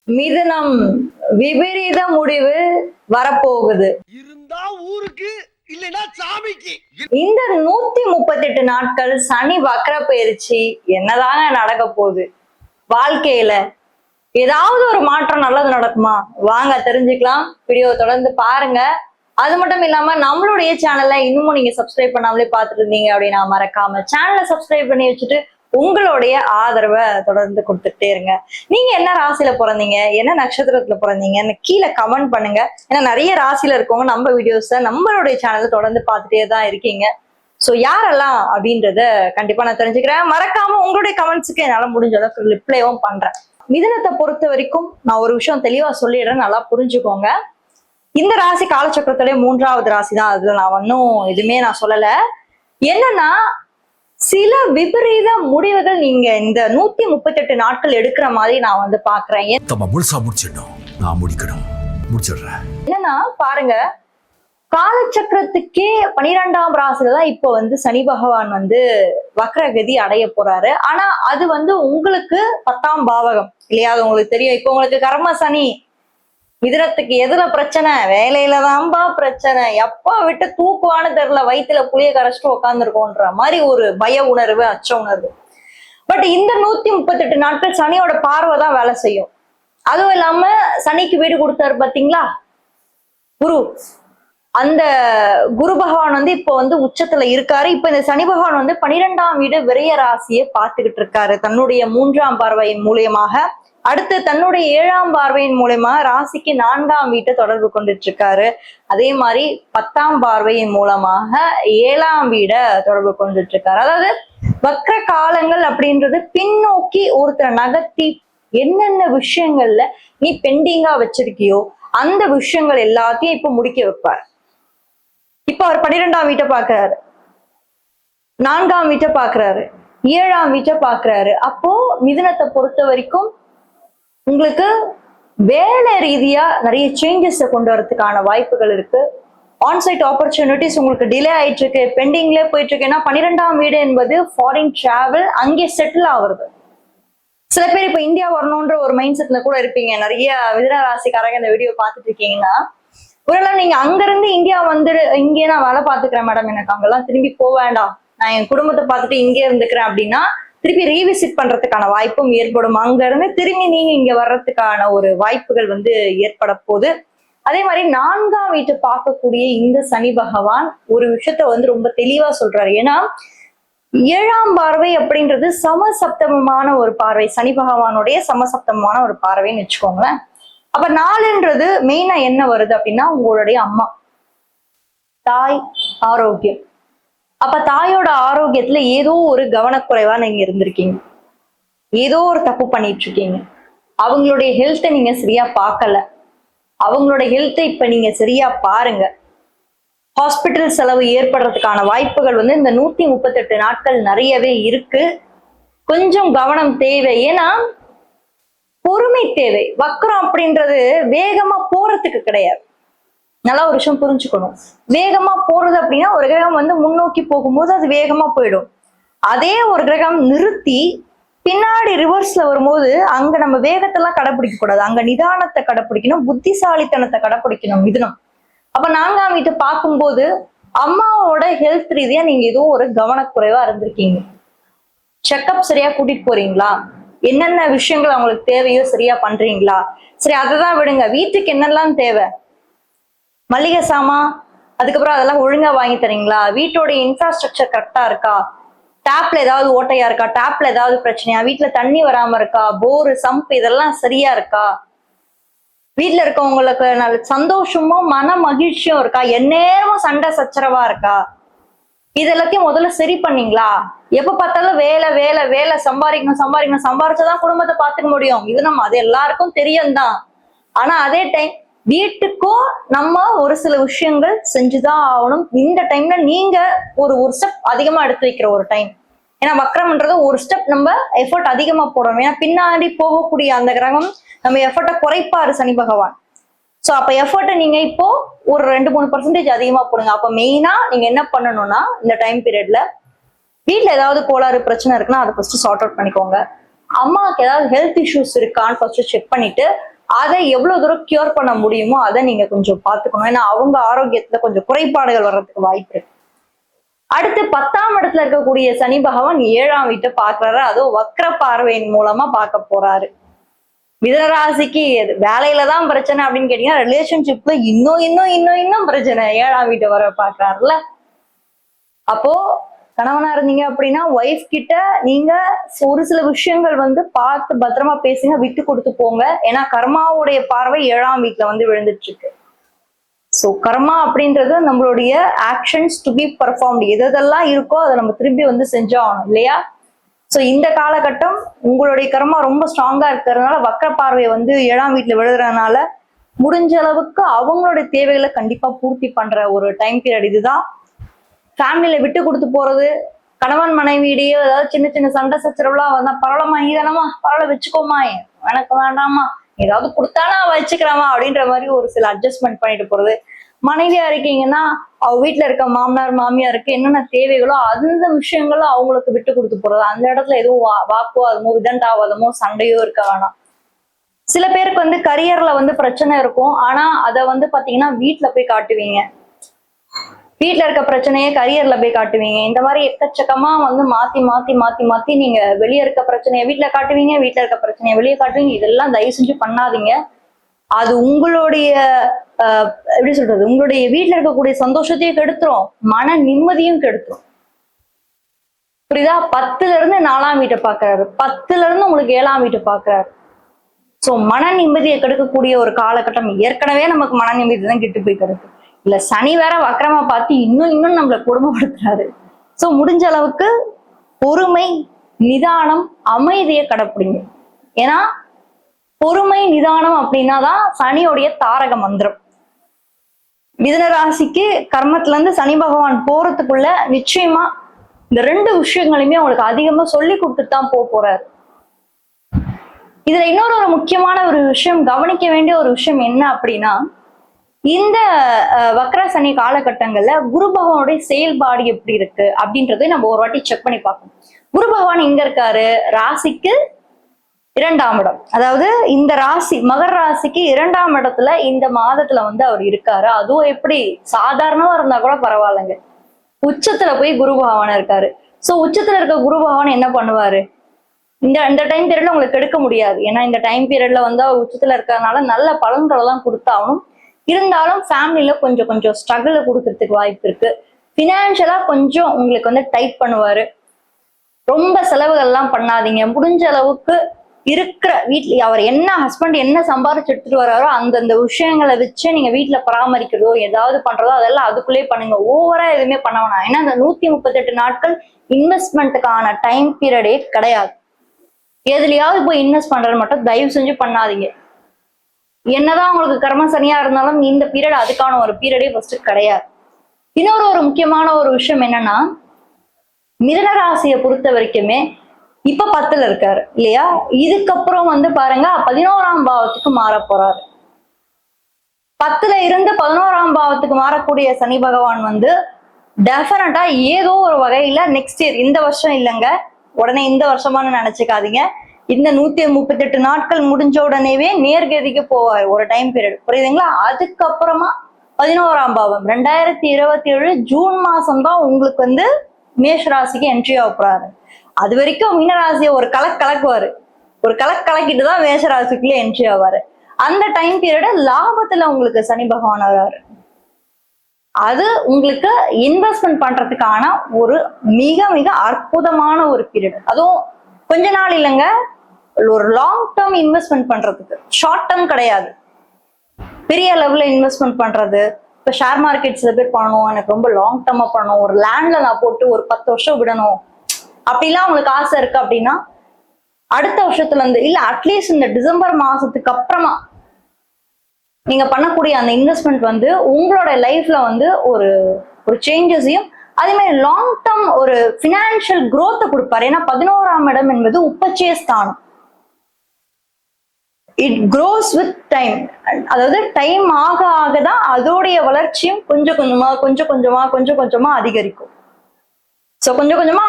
மிதுனம் விபரீத முடிவு வரப்போகுது. இருந்தா ஊருக்கு இல்லைன்னா சாமிக்கு. இந்த 138 நாட்கள் சனி வக்ர பயிற்சி என்னதாங்க நடக்க போகுது? வாழ்க்கையில ஏதாவது ஒரு மாற்றம் நல்லது நடக்குமா? வாங்க தெரிஞ்சுக்கலாம். வீடியோ தொடர்ந்து பாருங்க. அது மட்டும் இல்லாம நம்மளுடைய சேனல்ல இன்னமும் நீங்க சப்ஸ்கிரைப் பண்ணாமலே பார்த்துட்டு இருந்தீங்க அப்படின்னா மறக்காம சேனலை சப்ஸ்கிரைப் பண்ணி வச்சுட்டு உங்களுடைய ஆதரவை தொடர்ந்து கொடுத்துட்டே இருங்க. நீங்க என்ன ராசியில பிறந்தீங்க, என்ன நட்சத்திரத்துல பிறந்தீங்கன்னு கீழே கமெண்ட் பண்ணுங்க. ஏன்னா நிறைய ராசியில இருக்கவங்க நம்ம வீடியோஸ நம்மளுடைய சேனல்ல தொடர்ந்து பார்த்துட்டே தான் இருக்கீங்க. சோ யாரெல்லாம் அப்படின்றத கண்டிப்பா நான் தெரிஞ்சுக்கிறேன். மறக்காம உங்களுடைய கமெண்ட்ஸுக்கு என்னால முடிஞ்ச அளவுக்கு ரிப்ளைவும் பண்றேன். மிதுனத்தை பொறுத்த வரைக்கும் நான் ஒரு விஷயம் தெளிவா சொல்லிடுறேன், நல்லா புரிஞ்சுக்கோங்க. இந்த ராசி காலச்சக்கரத்துடைய 3வது ராசி தான். அதுல நான் ஒன்னும் எதுவுமே நான் சொல்லல. என்னன்னா சில விபரீத முடிவுகள் நீங்க இந்த 138 நாட்கள் எடுக்கிற மாதிரி நான் பாக்குறேன். என்னன்னா பாருங்க, காலச்சக்கரத்துக்கே 12ஆம் ராசில தான் இப்போ சனி பகவான் வக்ரகதி அடைய போறாரு. ஆனா அது உங்களுக்கு 10ஆம் பாவகம் இல்லையா? அது உங்களுக்கு தெரியும். இப்போ உங்களுக்கு கர்ம சனி. மிதுனத்துக்கு எதுல பிரச்சனை? வேலையில தான்பா பிரச்சனை. எப்பா விட்டு தூக்குவான்னு தெரியல, வயிற்றுல புளிய கரைச்சிட்டு உட்காந்துருக்கோன்ற மாதிரி ஒரு பய உணர்வு, அச்ச உணர்வு. பட் இந்த 138 நாட்கள் சனியோட பார்வை தான் வேலை செய்யும். அதுவும் இல்லாம சனிக்கு வீடு கொடுத்தாரு பாத்தீங்களா, குரு. அந்த குரு பகவான் இப்போ உச்சத்துல இருக்காரு. இப்ப இந்த சனி பகவான் 12ஆம் வீடு விரைய ராசியை பார்த்துக்கிட்டு இருக்காரு தன்னுடைய 3ஆம் பார்வையின் மூலியமாக. அடுத்து தன்னுடைய 7ஆம் பார்வையின் மூலமா ராசிக்கு 4ஆம் வீட்டை தொடர்பு கொண்டுட்டு இருக்காரு. அதே மாதிரி 10ஆம் பார்வையின் மூலமாக 7ஆம் வீடை தொடர்பு கொண்டுட்டு இருக்காரு. அதாவது வக்ர காலங்கள் அப்படின்றது பின்னோக்கி ஒருத்தரை நகர்த்தி என்னென்ன விஷயங்கள்ல நீ பெண்டிங்கா வச்சிருக்கியோ அந்த விஷயங்கள் எல்லாத்தையும் இப்ப முடிக்க வைப்பார். இப்ப அவர் 12ஆம் வீட்டை பாக்குறாரு, 4ஆம் வீட்டை பாக்குறாரு, 7ஆம் வீட்டை பாக்குறாரு. அப்போ மிதுனத்தை பொறுத்த வரைக்கும் உங்களுக்கு வேலை ரீதியா நிறைய சேஞ்சஸ் கொண்டு வரதுக்கான வாய்ப்புகள் இருக்கு. ஆன்சைட் ஆப்பர்ச்சுனிட்டிஸ் உங்களுக்கு டிலே ஆயிட்டு இருக்கு, பெண்டிங்ல போயிட்டு இருக்கு. ஏன்னா 12ஆம் வீடு என்பது ஃபாரின் டிராவல், அங்கே செட்டில் ஆகுறது. சில பேர் இப்ப இந்தியா வரணும்ன்ற ஒரு மைண்ட் செட்ல கூட இருப்பீங்க. நிறைய மிதுன ராசிக்காரங்க இந்த வீடியோ பார்த்துட்டு இருக்கீங்கன்னா, ஒருவேளை நீங்க அங்க இருந்து இந்தியா இங்கே நான் வேலை பார்த்துக்கிறேன் மேடம், எனக்கு அங்கெல்லாம் திரும்பி போக வேண்டாம், நான் என் குடும்பத்தை பார்த்துட்டு இங்கே இருந்துக்கிறேன் அப்படின்னா திருப்பி ரீவிசிட் பண்றதுக்கான வாய்ப்பும் ஏற்படும். அங்க இருந்து திரும்பி நீங்க இங்க வர்றதுக்கான ஒரு வாய்ப்புகள் ஏற்பட போகுது. அதே மாதிரி 4ஆம் வீட்டை பார்க்கக்கூடிய இந்த சனி பகவான் ஒரு விஷயத்த ரொம்ப தெளிவா சொல்றாரு. ஏன்னா 7ஆம் பார்வை அப்படின்றது சமசப்தமமான ஒரு பார்வை, சனி பகவானுடைய சமசப்தமமான ஒரு பார்வைன்னு வச்சுக்கோங்களேன். அப்ப 4ன்றது மெயினா என்ன வருது அப்படின்னா உங்களுடைய அம்மா, தாய் ஆரோக்கியம். அப்ப தாயோட ஆரோக்கியத்துல ஏதோ ஒரு கவனக்குறைவா நீங்க இருந்திருக்கீங்க, ஏதோ ஒரு தப்பு பண்ணிட்டு இருக்கீங்க. அவங்களுடைய ஹெல்த்தை நீங்க சரியா பார்க்கல. அவங்களுடைய ஹெல்த்தை இப்ப நீங்க சரியா பாருங்க. ஹாஸ்பிட்டல் செலவு ஏற்படுறதுக்கான வாய்ப்புகள் இந்த 138 நாட்கள் நிறையவே இருக்கு. கொஞ்சம் கவனம் தேவை. ஏன்னா பொறுமை தேவை. வக்ரம் அப்படின்றது வேகமா போறதுக்கு கிடையாது. நல்லா ஒரு விஷயம் புரிஞ்சுக்கணும். வேகமா போறது அப்படின்னா ஒரு கிரகம் முன்னோக்கி போகும்போது அது வேகமா போயிடும். அதே ஒரு கிரகம் நிறுத்தி பின்னாடி ரிவர்ஸ்ல வரும்போது அங்க நம்ம வேகத்தெல்லாம் கடைப்பிடிக்க கூடாது, அங்க நிதானத்தை கடைப்பிடிக்கணும், புத்திசாலித்தனத்தை கடைப்பிடிக்கணும் மிதுனம். அப்ப 4ஆம் வீட்டை பார்க்கும்போது அம்மாவோட ஹெல்த் ரீதியா நீங்க ஏதோ ஒரு கவனக்குறைவா இருந்திருக்கீங்க. செக்அப் சரியா கூட்டிட்டு போறீங்களா? என்னென்ன விஷயங்கள் அவங்களுக்கு தேவையோ சரியா பண்றீங்களா? சரி, அதைதான் விடுங்க. வீட்டுக்கு என்னெல்லாம் தேவை, மளிகை சாமான், அதுக்கப்புறம் அதெல்லாம் ஒழுங்கா வாங்கி தரீங்களா? வீட்டோட இன்ஃப்ராஸ்ட்ரக்சர் கரெக்டா இருக்கா? டேப்ல ஏதாவது ஓட்டையா இருக்கா? டேப்ல ஏதாவது பிரச்சனையா? வீட்டுல தண்ணி வராம இருக்கா? போரு, சம்ப் இதெல்லாம் சரியா இருக்கா? வீட்டுல இருக்கவங்களுக்கு நல்ல சந்தோஷமும் மன மகிழ்ச்சியும் இருக்கா? எந்நேரமும் சண்டை சச்சரவா இருக்கா? இது எல்லாத்தையும் முதல்ல சரி பண்ணீங்களா? எப்ப பார்த்தாலும் வேலை வேலை வேலை, சம்பாதிக்கணும் சம்பாதிக்கணும், சம்பாதிச்சாதான் குடும்பத்தை பார்த்துக்க முடியும். இது அது எல்லாருக்கும் தெரியும் தான். ஆனா அதே டைம் வீட்டுக்கும் நம்ம ஒரு சில விஷயங்கள் செஞ்சுதான் ஆகணும். இந்த டைம்ல நீங்க ஒரு ஸ்டெப் அதிகமா எடுத்து வைக்கிற ஒரு டைம். ஏன்னா வக்ரம்ன்றது ஒரு ஸ்டெப் நம்ம எஃபர்ட் அதிகமா போடணும். ஏன்னா பின்னாடி போகக்கூடிய அந்த கிரகம் நம்ம எஃபர்ட்டை குறைப்பாரு சனி பகவான். ஸோ அப்ப எஃபர்ட்டை நீங்க இப்போ ஒரு 2-3% அதிகமா போடுங்க. அப்ப மெயினா நீங்க என்ன பண்ணணும்னா இந்த டைம் பீரியட்ல வீட்டுல ஏதாவது கோளாறு பிரச்சனை இருக்குன்னா அதை ஃபர்ஸ்ட் சார்ட் அவுட் பண்ணிக்கோங்க. அம்மாவுக்கு ஏதாவது ஹெல்த் இஷ்யூஸ் இருக்கான்னு ஃபர்ஸ்ட் செக் பண்ணிட்டு அதை எவ்வளவு தூரம் கியூர் பண்ண முடியுமோ அதை நீங்க கொஞ்சம் பாத்துக்கணும். ஏன்னா அவங்க ஆரோக்கியத்துல கொஞ்சம் குறைபாடுகள் வர்றதுக்கு வாய்ப்பு இருக்கு. அடுத்து 10ஆம் இடத்துல இருக்கக்கூடிய சனி பகவான் 7ஆம் வீட்டை பாக்குறாரு. அதுவும் வக்ர பார்வையின் மூலமா பார்க்க போறாரு. மிதனராசிக்கு வேலையில தான் பிரச்சனை அப்படின்னு கேட்டீங்கன்னா ரிலேஷன்ஷிப்ல இன்னும் பிரச்சனை. 7ஆம் வீட்டை வர பாக்குறாருல. அப்போ கணவனா இருந்தீங்க அப்படின்னா ஒய்ஃப் கிட்ட நீங்க ஒரு சில விஷயங்கள் பார்த்து பத்திரமா பேசுங்க, விட்டு கொடுத்து போங்க. ஏன்னா கர்மாவுடைய பார்வை 7ஆம் வீட்டுல விழுந்துட்டு இருக்கு. ஸோ கர்மா அப்படின்றது நம்மளுடைய ஆக்ஷன்ஸ் டு பி பர்ஃபார்ம்டு. எதெல்லாம் இருக்கோ அதை நம்ம திரும்பி செஞ்சாகணும் இல்லையா? ஸோ இந்த காலகட்டம் உங்களுடைய கர்மா ரொம்ப ஸ்ட்ராங்கா இருக்கிறதுனால வக்ர பார்வை 7ஆம் வீட்டுல விழுதுறதுனால முடிஞ்ச அளவுக்கு அவங்களுடைய தேவைகளை கண்டிப்பா பூர்த்தி பண்ற ஒரு டைம் பீரியட் இதுதான். ஃபேமிலியில விட்டு கொடுத்து போறது, கணவன் மனைவியிடையே ஏதாவது சின்ன சின்ன சண்டை சச்சரவுலாம் வந்தா பரவாயில்லமா நீதானமா பரவாயில்ல வச்சுக்கோமா, எனக்கு வேண்டாமா, ஏதாவது கொடுத்தானா வச்சுக்கிறமா அப்படின்ற மாதிரி ஒரு சில அட்ஜஸ்ட்மெண்ட் பண்ணிட்டு போறது. மனைவியா இருக்கீங்கன்னா அவ வீட்டுல இருக்க மாமனார் மாமியாருக்கு என்னென்ன தேவைகளோ அந்த விஷயங்களும் அவங்களுக்கு விட்டு கொடுத்து போறது. அந்த இடத்துல எதுவும் வாக்குவாதமோ விதண்டாவாதமோ சண்டையோ இருக்க வேணாம். சில பேருக்கு கரியர்ல பிரச்சனை இருக்கும். ஆனா அதை பாத்தீங்கன்னா வீட்டுல போய் காட்டுவீங்க. வீட்டுல இருக்க பிரச்சனையே கரியர்ல போய் காட்டுவீங்க. இந்த மாதிரி எக்கச்சக்கமா மாத்தி மாத்தி மாத்தி மாத்தி நீங்க வெளியே இருக்க பிரச்சனையை வீட்டுல காட்டுவீங்க, வீட்டுல இருக்க பிரச்சனையை வெளியே காட்டுவீங்க. இதெல்லாம் தயவு செஞ்சு பண்ணாதீங்க. அது உங்களுடைய எப்படி சொல்றது, உங்களுடைய வீட்டுல இருக்கக்கூடிய சந்தோஷத்தையும் கெடுத்துரும், மன நிம்மதியும் கெடுத்துரும். புரியுதா? 10ல இருந்து 4ஆம் வீட்டை பாக்குறாரு, 10ல இருந்து உங்களுக்கு 7ஆம் வீட்டை பாக்குறாரு. சோ மன நிம்மதியை கெடுக்கக்கூடிய ஒரு காலகட்டம். ஏற்கனவே நமக்கு மன நிம்மதி தான் கெட்டு போய் கிடக்கு. இல்ல சனி வேற வக்கரமா பார்த்து இன்னும் நம்மளை கொடுமைப்படுத்துறாரு. சோ முடிஞ்ச அளவுக்கு பொறுமை, நிதானம், அமைதியை கடைப்பிடிங்க. ஏன்னா பொறுமை நிதானம் அப்படின்னா தான் சனியோடைய தாரக மந்திரம். மிதுன ராசிக்கு கர்மத்துல இருந்து சனி பகவான் போறதுக்குள்ள நிச்சயமா இந்த 2 விஷயங்களையுமே உங்களுக்கு அதிகமா சொல்லி கொடுத்துட்டு தான் போறாரு. இதுல இன்னொரு முக்கியமான ஒரு விஷயம், கவனிக்க வேண்டிய ஒரு விஷயம் என்ன அப்படின்னா, இந்த வக்ர சனி காலகட்டங்கள்ல குரு பகவானுடைய செயல்பாடு எப்படி இருக்கு அப்படின்றதை நம்ம ஒரு வாட்டி செக் பண்ணி பார்க்கணும். குரு பகவான் எங்க இருக்காரு? ராசிக்கு 2ஆம் இடம். அதாவது இந்த ராசி மகர ராசிக்கு 2ஆம் இடத்துல இந்த மாதத்துல அவர் இருக்காரு. அதுவும் எப்படி சாதாரணமா இருந்தா கூட பரவாயில்லைங்க, உச்சத்துல போய் குரு பகவான் இருக்காரு. சோ உச்சத்துல இருக்க குரு பகவான் என்ன பண்ணுவாரு? இந்த டைம் பீரியட்ல உங்களுக்கு எடுக்க முடியாது. ஏன்னா இந்த டைம் பீரியட்ல அவர் உச்சத்துல இருக்கிறதுனால நல்ல பலன்களை எல்லாம் கொடுத்தாகணும். இருந்தாலும் ஃபேமிலியில கொஞ்சம் ஸ்ட்ரகிள் கொடுக்கறதுக்கு வாய்ப்பு இருக்கு. பினான்சியலா கொஞ்சம் உங்களுக்கு டைட் பண்ணுவாரு. ரொம்ப செலவுகள் எல்லாம் பண்ணாதீங்க. முடிஞ்ச அளவுக்கு இருக்கிற வீட்டுல அவர் ஹஸ்பண்ட் என்ன சம்பாரிச்சு எடுத்துட்டு வர்றாரோ அந்தந்த விஷயங்களை வச்சு நீங்க வீட்டுல பராமரிக்கிறதோ ஏதாவது பண்றதோ அதெல்லாம் அதுக்குள்ளே பண்ணுங்க. ஓவரா எதுவுமே பண்ண வேணாம். ஏன்னா அந்த 138 நாட்கள் இன்வெஸ்ட்மெண்ட்டுக்கான டைம் பீரியடே கிடையாது. எதுலயாவது போய் இன்வெஸ்ட் பண்றது மட்டும் தயவு செஞ்சு பண்ணாதீங்க. என்னதான் உங்களுக்கு கர்ம சனியா இருந்தாலும் இந்த பீரியட் அதுக்கான ஒரு பீரியடே ஃபர்ஸ்ட் கிடையாது. இன்னொரு முக்கியமான ஒரு விஷயம் என்னன்னா, மிதுன ராசியை பொறுத்த வரைக்குமே இப்ப 10ல இருக்காரு இல்லையா? இதுக்கப்புறம் பாருங்க 11ஆம் பாவத்துக்கு மாற போறாரு. 10ல இருந்து 11ஆம் பாவத்துக்கு மாறக்கூடிய சனி பகவான் டெஃபினட்டா ஏதோ ஒரு வகையில நெக்ஸ்ட் இயர், இந்த வருஷம் இல்லைங்க, உடனே இந்த வருஷமானு நினைச்சுக்காதீங்க, இந்த 138 நாட்கள் முடிஞ்ச உடனேவே நேர்கதிக்கு போவார் ஒரு டைம் பீரியட். புரியுதுங்களா? அதுக்கப்புறமா 11ஆம் பாவம் 2027 ஜூன் மாசம் தான் உங்களுக்கு மேஷ ராசிக்கு என்ட்ரி ஆகுறாரு. அது வரைக்கும் மீனராசியை ஒரு கலக்குவாரு. ஒரு கலக்கிட்டு தான் மேஷ ராசிக்குள்ள என்ட்ரி ஆவாரு. அந்த டைம் பீரியட லாபத்துல உங்களுக்கு சனி பகவான் வர்றாரு. அது உங்களுக்கு இன்வெஸ்ட்மெண்ட் பண்றதுக்கான ஒரு மிக மிக அற்புதமான ஒரு பீரியட். அதுவும் கொஞ்ச நாள் இல்லைங்க, ஒரு லாங் டேர்ம் இன்வெஸ்ட்மெண்ட் பண்றதுக்கு, ஷார்ட் டேர்ம் கிடையாது. பெரிய லெவல்ல இன்வெஸ்ட்மெண்ட் பண்றது. இப்ப ஷேர் மார்க்கெட் சில பேர் பண்ணணும், எனக்கு ரொம்ப லாங் டேர்மா பண்ணணும், ஒரு லேண்ட்ல நான் போட்டு ஒரு 10 வருஷம் விடணும் அப்படிலாம் உங்களுக்கு ஆசை இருக்கு அப்படின்னா அடுத்த வருஷத்துல இருந்து இல்ல அட்லீஸ்ட் இந்த டிசம்பர் மாசத்துக்கு அப்புறமா நீங்க பண்ணக்கூடிய அந்த இன்வெஸ்ட்மெண்ட் உங்களோட லைஃப்ல ஒரு சேஞ்சஸையும் அதே மாதிரி லாங் டேர்ம் ஒரு பினான்சியல் குரோத்தை கொடுப்பாரு. ஏன்னா 11ஆம் இடம் என்பது உப்பச்சய ஸ்தானம். It cross with time. அதாவது டைம் ஆக ஆகதான் அதோடைய வளர்ச்சியும் கொஞ்சம் கொஞ்சமா அதிகரிக்கும். ஸோ கொஞ்சம் கொஞ்சமா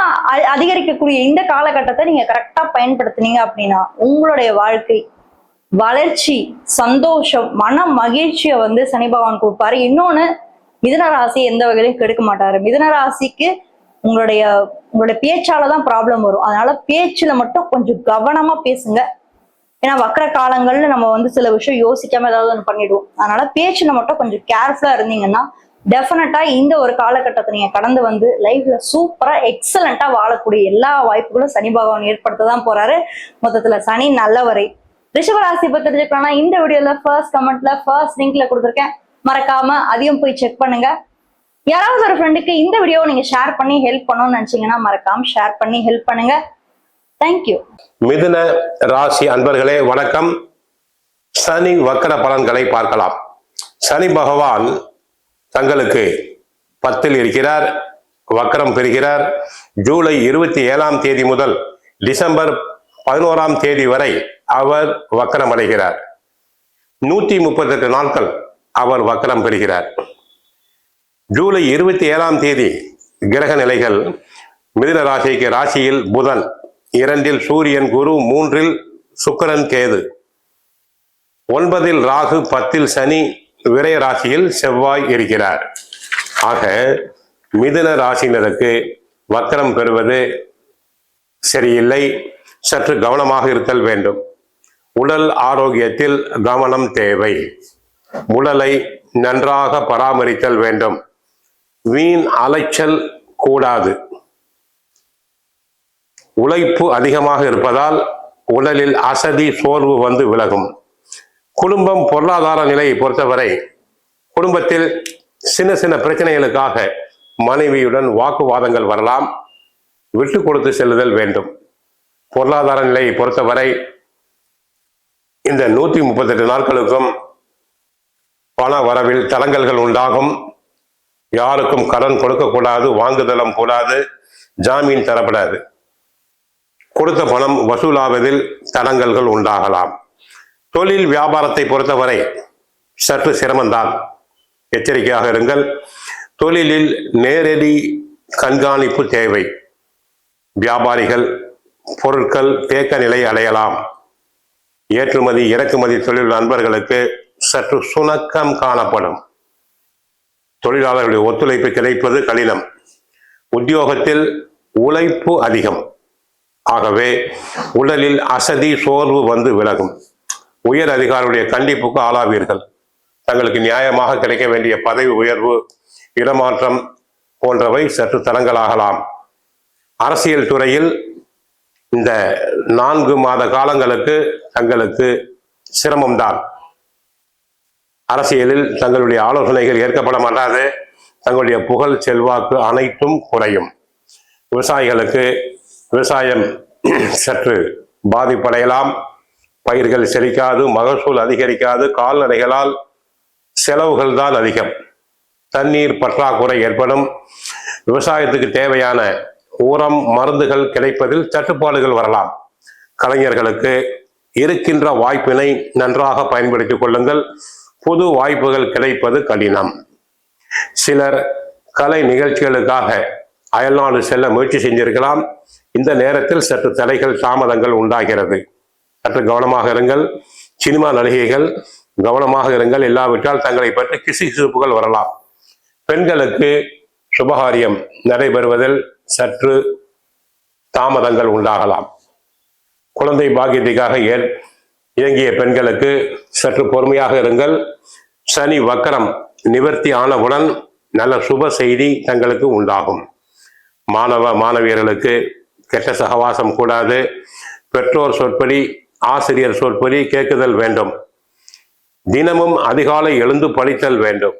அதிகரிக்கக்கூடிய இந்த காலகட்டத்தை நீங்க கரெக்டா பயன்படுத்தினீங்க அப்படின்னா உங்களுடைய வாழ்க்கை வளர்ச்சி, சந்தோஷம், மன மகிழ்ச்சியை வந்து சனி பகவான் கொடுப்பாரு. இன்னொன்னு, மிதுன ராசி எந்த வகையிலும் கெடுக்க மாட்டாரு. மிதுன ராசிக்கு உங்களுடைய பேச்சாலதான் ப்ராப்ளம் வரும். அதனால பேச்சுல மட்டும் கொஞ்சம் கவனமா பேசுங்க. ஏன்னா வக்கர காலங்கள்ல நம்ம வந்து சில விஷயம் யோசிக்காம ஏதாவது ஒன்று பண்ணிடுவோம். அதனால பேச்சுல மட்டும் கொஞ்சம் கேர்ஃபுல்லா இருந்தீங்கன்னா டெஃபினட்டா இந்த ஒரு காலகட்டத்தை நீங்க கடந்து வந்து லைஃப்ல சூப்பரா எக்ஸலண்டா வாழக்கூடிய எல்லா வாய்ப்புகளும் சனி பகவான் ஏற்படுத்ததான் போறாரு. மொத்தத்துல சனி நல்லவரை. ரிஷபராசி பத்தி தெரிஞ்சுக்கலாம்னா இந்த வீடியோல ஃபர்ஸ்ட் கமெண்ட்ல ஃபர்ஸ்ட் லிங்க்ல கொடுத்துருக்கேன், மறக்காம அதையும் போய் செக் பண்ணுங்க. யாராவது ஒரு ஃப்ரெண்டுக்கு இந்த வீடியோவை நீங்க ஷேர் பண்ணி ஹெல்ப் பண்ணணும்னு நினைச்சீங்கன்னா மறக்காம ஷேர் பண்ணி ஹெல்ப் பண்ணுங்க. தேங்க்யூ. மிதுன ராசி அன்பர்களே வணக்கம். சனி வக்கர பலன்களை பார்க்கலாம். சனி பகவான் தங்களுக்கு 10ல் இருக்கிறார், வக்கரம் பெறுகிறார். ஜூலை 27ஆம் தேதி முதல் டிசம்பர் 11ஆம் தேதி வரை அவர் வக்கரம் அடைகிறார். 138 நாட்கள் அவர் வக்கரம் பெறுகிறார். ஜூலை 27ஆம் தேதி கிரக நிலைகள் மிதுன ராசிக்கு ராசியில் புதன், 2ல் சூரியன், குரு, 3ல் சுக்கிரன், கேது, 9ல் ராகு, 10ல் சனி, விரய ராசியில் செவ்வாய் இருக்கிறார். ஆக மிதுன ராசியினருக்கு வக்கரம் பெறுவது சரியில்லை. சற்று கவனமாக இருத்தல் வேண்டும். உடல் ஆரோக்கியத்தில் கவனம் தேவை. உடலை நன்றாக பராமரித்தல் வேண்டும். வீண் அலைச்சல் கூடாது. உழைப்பு அதிகமாக இருப்பதால் உடலில் அசதி, சோர்வு வந்து விலகும். குடும்பம், பொருளாதார நிலையை பொறுத்தவரை குடும்பத்தில் சின்ன சின்ன பிரச்சனைகளுக்காக மனைவியுடன் வாக்குவாதங்கள் வரலாம். விட்டு கொடுத்து செல்லுதல் வேண்டும். பொருளாதார நிலையை பொறுத்தவரை இந்த 138 நாட்களுக்கும் பண வரவில் தடங்கல்கள் உண்டாகும். யாருக்கும் கடன் கொடுக்கக்கூடாது, வாங்குதலும் கூடாது, ஜாமீன் தரப்படாது. கொடுத்த பணம் வசூலாவதில் தடங்கல்கள் உண்டாகலாம். தொழில் வியாபாரத்தை பொறுத்தவரை சற்று சிரமம்தான், எச்சரிக்கையாக இருங்கள். தொழிலில் நேரடி கண்காணிப்பு தேவை. வியாபாரிகள் பொருட்கள் தேக்க நிலை அடையலாம். ஏற்றுமதி இறக்குமதி தொழில் நண்பர்களுக்கு சற்று சுணக்கம் காணப்படும். தொழிலாளர்களுடைய ஒத்துழைப்பு கிடைப்பது கடினம். உத்தியோகத்தில் உழைப்பு அதிகம். ஆகவே உடலில் அசதி, சோர்வு வந்து விலகும். உயர் அதிகாரியுடைய கண்டிப்புக்கு ஆளாவீர்கள். தங்களுக்கு நியாயமாக கிடைக்க வேண்டிய பதவி உயர்வு, இடமாற்றம் போன்றவை சற்று தடங்கலாகலாம். அரசியல் துறையில் இந்த 4 மாத காலங்களுக்கு தங்களுக்கு சிரமம்தான். அரசியலில் தங்களுடைய ஆலோசனைகள் ஏற்கப்பட மாட்டாது. தங்களுடைய புகழ், செல்வாக்கு அனைத்தும் குறையும். விவசாயிகளுக்கு விவசாயம் சற்று பாதிப்படையலாம். பயிர்கள் செழிக்காது, மகசூல் அதிகரிக்காது. கால்நடைகளால் செலவுகள் தான் அதிகம். தண்ணீர் பற்றாக்குறை ஏற்படும். விவசாயத்துக்கு தேவையான உரம், மருந்துகள் கிடைப்பதில் தட்டுப்பாடுகள் வரலாம். கலைஞர்களுக்கு இருக்கின்ற வாய்ப்பினை நன்றாக பயன்படுத்திக் கொள்ளுங்கள். புது வாய்ப்புகள் கிடைப்பது கடினம். சிலர் கலை நிகழ்ச்சிகளுக்காக அயல்நாடு செல்ல முயற்சி செஞ்சிருக்கலாம். இந்த நேரத்தில் சற்று தடைகள், தாமதங்கள் உண்டாகிறது. சற்று கவனமாக இருங்கள். சினிமா நடிகைகள் கவனமாக இருங்கள். இல்லாவிட்டால் தங்களை பற்றி கிசுகிசுப்புகள் வரலாம். பெண்களுக்கு சுபகாரியம் நடைபெறுவதில் சற்று தாமதங்கள் உண்டாகலாம். குழந்தை பாக்கியத்துக்காக இயங்கிய பெண்களுக்கு சற்று பொறுமையாக இருங்கள். சனி வக்கரம் நிவர்த்தி ஆனவுடன் நல்ல சுப செய்தி தங்களுக்கு உண்டாகும். மாணவ மாணவியர்களுக்கு கெட்ட சகவாசம் கூடாது. பெற்றோர் சொற்படி, ஆசிரியர் சொற்படி கேட்குதல் வேண்டும். தினமும் அதிகாலை எழுந்து படித்தல் வேண்டும்.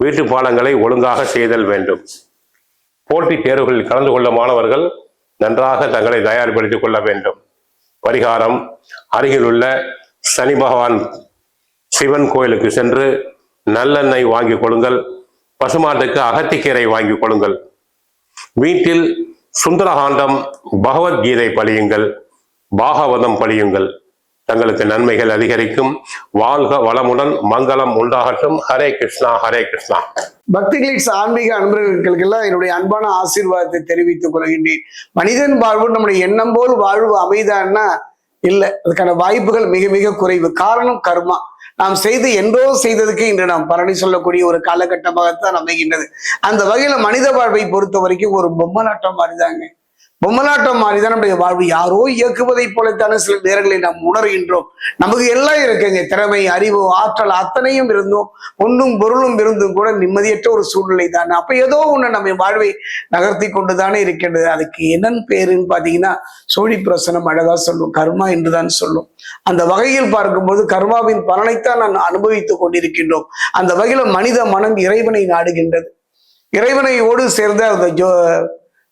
வீட்டு பாடங்களை ஒழுங்காக செய்தல் வேண்டும். போட்டித் தேர்வுகளில் கலந்து கொள்ள மாணவர்கள் நன்றாக தங்களை தயார்படுத்திக் கொள்ள வேண்டும். பரிகாரம்: அருகில் உள்ள சனி பகவான் சிவன் கோயிலுக்கு சென்று நல்லெண்ணெய் வாங்கி கொடுங்கள். பசுமாட்டுக்கு அகத்திக்கீரை வாங்கி கொடுங்கள். வீட்டில் சுந்தரகாண்டம், பகவத்கீதை படியுங்கள். பாகவதம் படியுங்கள். தங்களுக்கு நன்மைகள் அதிகரிக்கும். வாழ்க வளமுடன், மங்களம் உண்டாகட்டும். ஹரே கிருஷ்ணா, ஹரே கிருஷ்ணா. பக்தி கிளிட்ஸ் ஆன்மீக அன்பர்களுக்கெல்லாம் என்னுடைய அன்பான ஆசீர்வாதத்தை தெரிவித்துக் கொள்கின்றேன். மனிதன் வாழ்வு நம்முடைய எண்ணம் போல் வாழ்வு அமைதான்னா இல்லை, அதுக்கான வாய்ப்புகள் மிக மிக குறைவு. காரணம் கர்மா. நாம் என்றோ செய்ததுக்கு இன்று நாம் பலனை சொல்லக்கூடிய ஒரு காலகட்டமாகத்தான் அமைகின்றது. அந்த வகையில மனித வாழ்வை பொறுத்த வரைக்கும் ஒரு பொம்மலாட்டம் மாதிரிதாங்க. பொம்மலாட்டம் மாதிரிதான் நம்முடைய வாழ்வு. யாரோ இயக்குவதை போலத்தான சில நேரங்களில் நாம் உணர்கின்றோம். நமக்கு எல்லாம் இருக்குங்க, திறமை, அறிவு, ஆற்றல் அத்தனையும் இருந்தும் பொண்ணும் பொருளும் இருந்தும் கூட நிம்மதியற்ற ஒரு சூழ்நிலை தானே. அப்ப ஏதோ ஒண்ணு நம்ம வாழ்வை நகர்த்தி கொண்டுதானே இருக்கின்றது. அதுக்கு என்னன்னு பேருன்னு பாத்தீங்கன்னா சோழி பிரசனம் அழகா சொல்லும், கர்மா என்றுதான் சொல்லும். அந்த வகையில் பார்க்கும்போது கர்மாவின் பலனைத்தான் நான் அனுபவித்துக் கொண்டிருக்கின்றோம். அந்த வகையில மனித மனம் இறைவனை நாடுகின்றது. இறைவனையோடு சேர்ந்த அந்த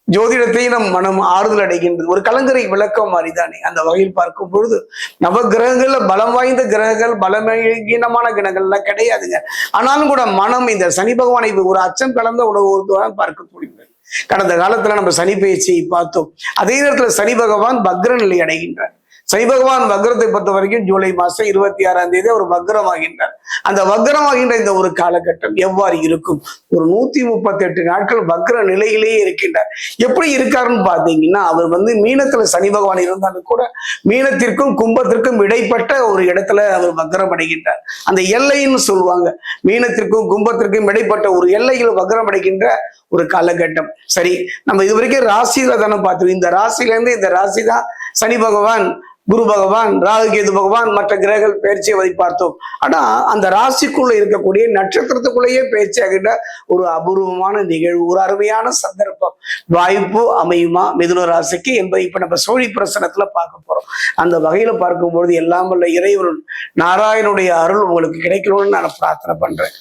ஜோதிடத்தையும் நம் மனம் ஆறுதல் அடைகின்றது. ஒரு கலங்கரை விளக்கம் மாதிரிதானே. அந்த வகையில் பார்க்கும் பொழுது நவ கிரகங்கள்ல பலம் வாய்ந்த கிரகங்கள், பலமீனமான கிரகங்கள்லாம் கிடையாதுங்க. ஆனாலும் கூட மனம் இந்த சனி பகவானை ஒரு அச்சம் கலந்த உணவு பார்க்க முடிகிறது. கடந்த காலத்துல நம்ம சனி பயிற்சியை பார்த்தோம். அதே நேரத்துல சனி பகவான் வக்ர நிலை அடைகின்றார். சனி பகவான் வக்ரத்தை பொறுத்த வரைக்கும் ஜூலை மாசம் 26ஆம் தேதி அவர் வக்ரமாகின்றார். அந்த வக்ரமாகின்ற இந்த ஒரு காலகட்டம் எவ்வாறு இருக்கும்? ஒரு 138 நாட்கள் வக்ர நிலையிலேயே இருக்கின்றார். எப்படி இருக்காருன்னு பாத்தீங்கன்னா, அவர் மீனத்துல சனி பகவான் இருந்தாலும் கூட மீனத்திற்கும் கும்பத்திற்கும் இடைப்பட்ட ஒரு இடத்துல அவர் வக்ரம் அடைகின்றார். அந்த எல்லைன்னு சொல்லுவாங்க. மீனத்திற்கும் கும்பத்திற்கும் இடைப்பட்ட ஒரு எல்லையில் வக்ரம் அடைகின்ற ஒரு காலகட்டம். சரி, நம்ம இது வரைக்கும் ராசியில தானே பார்த்தோம். இந்த ராசியில இருந்து இந்த ராசி தான் சனி பகவான், குரு பகவான், ராகு கேது பகவான், மற்ற கிரகங்கள் பயிற்சியை பார்த்தோம். ஆனா அந்த ராசிக்குள்ள இருக்கக்கூடிய நட்சத்திரத்துக்குள்ளேயே பயிற்சி ஆகின்ற ஒரு அபூர்வமான நிகழ்வு, ஒரு அருமையான சந்தர்ப்பம், வாய்ப்பு அமையுமா மிதுன ராசிக்கு என்பதை இப்ப நம்ம சோழி பிரசனத்துல பார்க்க போறோம். அந்த வகையில பார்க்கும்பொழுது எல்லாம் வல்ல இறைவன் நாராயணுடைய அருள் உங்களுக்கு கிடைக்கணும்னு நான் பிரார்த்தனை பண்றேன்.